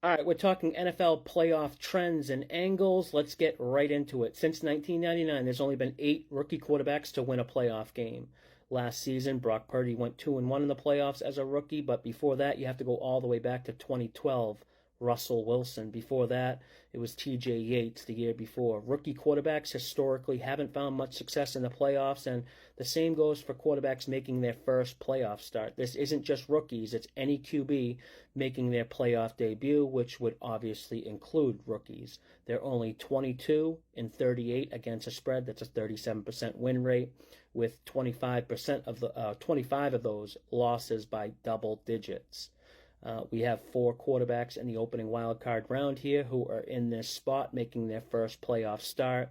All right, we're talking NFL playoff trends and angles. Let's get right into it. Since 1999, there's only been 8 rookie quarterbacks to win a playoff game. Last season, Brock Purdy went 2-1 in the playoffs as a rookie, but before that, you have to go all the way back to 2012. Russell Wilson. Before that, it was TJ Yates the year before. Rookie quarterbacks historically haven't found much success in the playoffs, and the same goes for quarterbacks making their first playoff start. This isn't just rookies, it's any QB making their playoff debut, which would obviously include rookies. They're only 22 and 38 against a spread. That's a 37% win rate, with 25% of the 25 of those losses by double digits. We have 4 quarterbacks in the opening wild card round here who are in this spot making their first playoff start.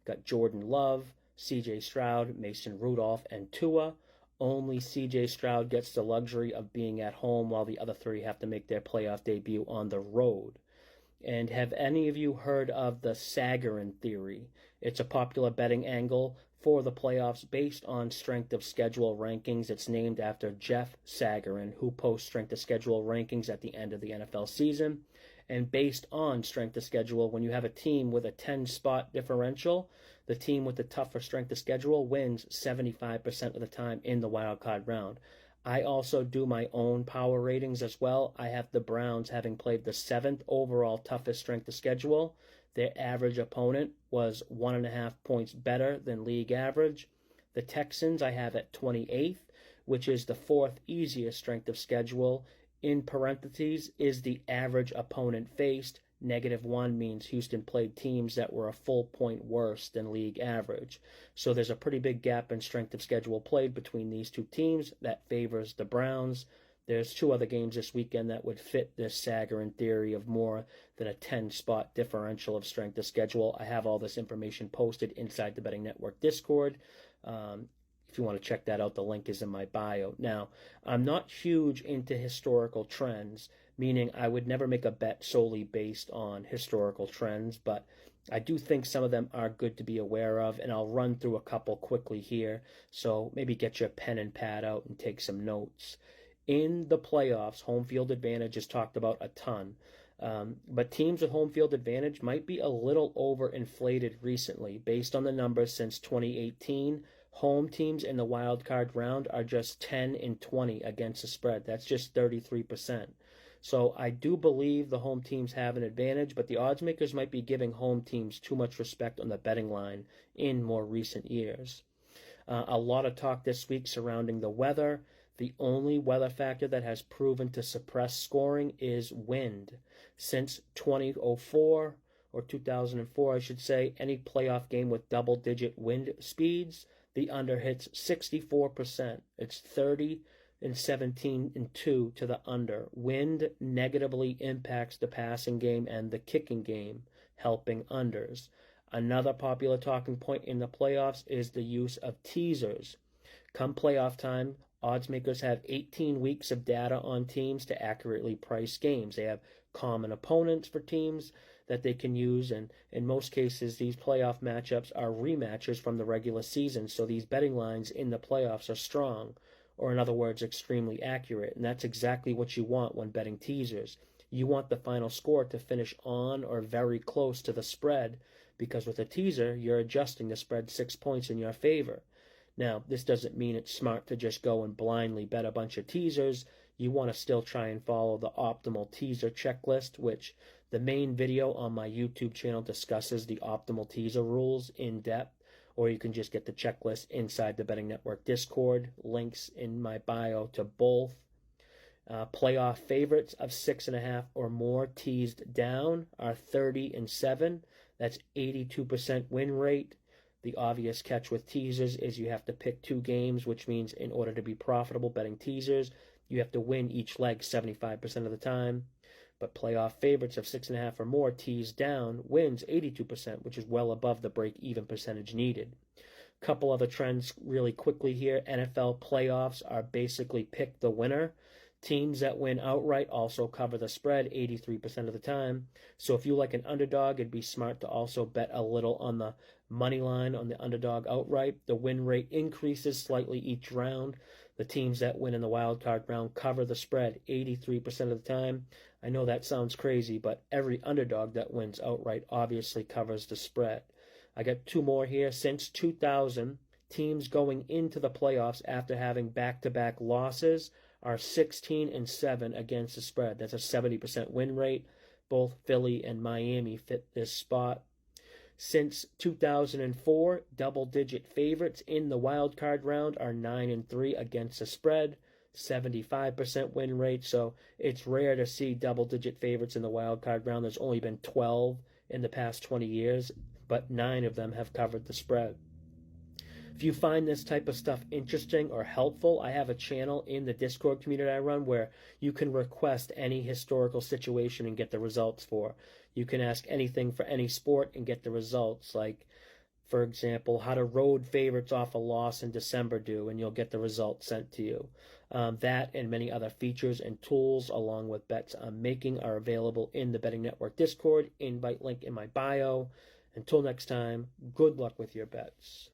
Got Jordan Love, CJ Stroud, Mason Rudolph, and Tua. Only CJ Stroud gets the luxury of being at home while the other 3 have to make their playoff debut on the road. And have any of you heard of the Sagarin theory? It's a popular betting angle for the playoffs based on strength of schedule rankings. It's named after Jeff Sagarin, who posts strength of schedule rankings at the end of the NFL season. And based on strength of schedule, when you have a team with a 10-spot differential, the team with the tougher strength of schedule wins 75% of the time in the wild card round. I also do my own power ratings as well. I have the Browns having played the 7th overall toughest strength of schedule. Their average opponent was 1.5 points better than league average. The Texans I have at 28th, which is the 4th easiest strength of schedule. In parentheses is the average opponent faced. -1 means Houston played teams that were a full point worse than league average. So there's a pretty big gap in strength of schedule played between these 2 teams that favors the Browns. There's 2 other games this weekend that would fit this Sagarin theory of more than a 10-spot differential of strength of schedule. I have all this information posted inside the Betting Network Discord. If you want to check that out, the link is in my bio. Now, I'm not huge into historical trends, meaning I would never make a bet solely based on historical trends, but I do think some of them are good to be aware of, and I'll run through a couple quickly here, so maybe get your pen and pad out and take some notes. In the playoffs, home field advantage is talked about a ton. But teams with home field advantage might be a little overinflated recently. Based on the numbers since 2018, home teams in the wild card round are just 10 and 20 against the spread. That's just 33%. So I do believe the home teams have an advantage, but the odds makers might be giving home teams too much respect on the betting line in more recent years. A lot of talk this week surrounding the weather. The only weather factor that has proven to suppress scoring is wind. Since 2004, or 2004, I should say, any playoff game with double-digit wind speeds, the under hits 64%. It's 30 and 17 and 2 to the under. Wind negatively impacts the passing game and the kicking game, helping unders. Another popular talking point in the playoffs is the use of teasers. Come playoff time, odds makers have 18 weeks of data on teams to accurately price games. They have common opponents for teams that they can use, and in most cases, these playoff matchups are rematches from the regular season, so these betting lines in the playoffs are strong, or in other words, extremely accurate, and that's exactly what you want when betting teasers. You want the final score to finish on or very close to the spread, because with a teaser, you're adjusting the spread 6 points in your favor. Now, this doesn't mean it's smart to just go and blindly bet a bunch of teasers. You want to still try and follow the optimal teaser checklist, which the main video on my YouTube channel discusses the optimal teaser rules in depth, or you can just get the checklist inside the Betting Network Discord. Links in my bio to both. Playoff favorites of 6.5 or more teased down are 30 and 7. That's 82% win rate. The obvious catch with teasers is you have to pick 2 games, which means in order to be profitable betting teasers, you have to win each leg 75% of the time. But playoff favorites of 6.5 or more teased down wins 82%, which is well above the break-even percentage needed. Couple other trends really quickly here. NFL playoffs are basically pick the winner. Teams that win outright also cover the spread 83% of the time. So if you like an underdog, it'd be smart to also bet a little on the money line on the underdog outright. The win rate increases slightly each round. The teams that win in the wild card round cover the spread 83% of the time. I know that sounds crazy, but every underdog that wins outright obviously covers the spread. I got two more here. Since 2000, teams going into the playoffs after having back-to-back losses are 16-7 against the spread. That's a 70% win rate. Both Philly and Miami fit this spot. Since 2004, double-digit favorites in the wild card round are 9-3 against the spread, 75% win rate. So it's rare to see double-digit favorites in the wild card round. There's only been 12 in the past 20 years, but 9 of them have covered the spread. If you find this type of stuff interesting or helpful, I have a channel in the Discord community I run where you can request any historical situation and get the results for. You can ask anything for any sport and get the results. Like, for example, how do road favorites off a loss in December do? And you'll get the results sent to you. That and many other features and tools, along with bets I'm making, are available in the Betting Network Discord. Invite link in my bio. Until next time, good luck with your bets.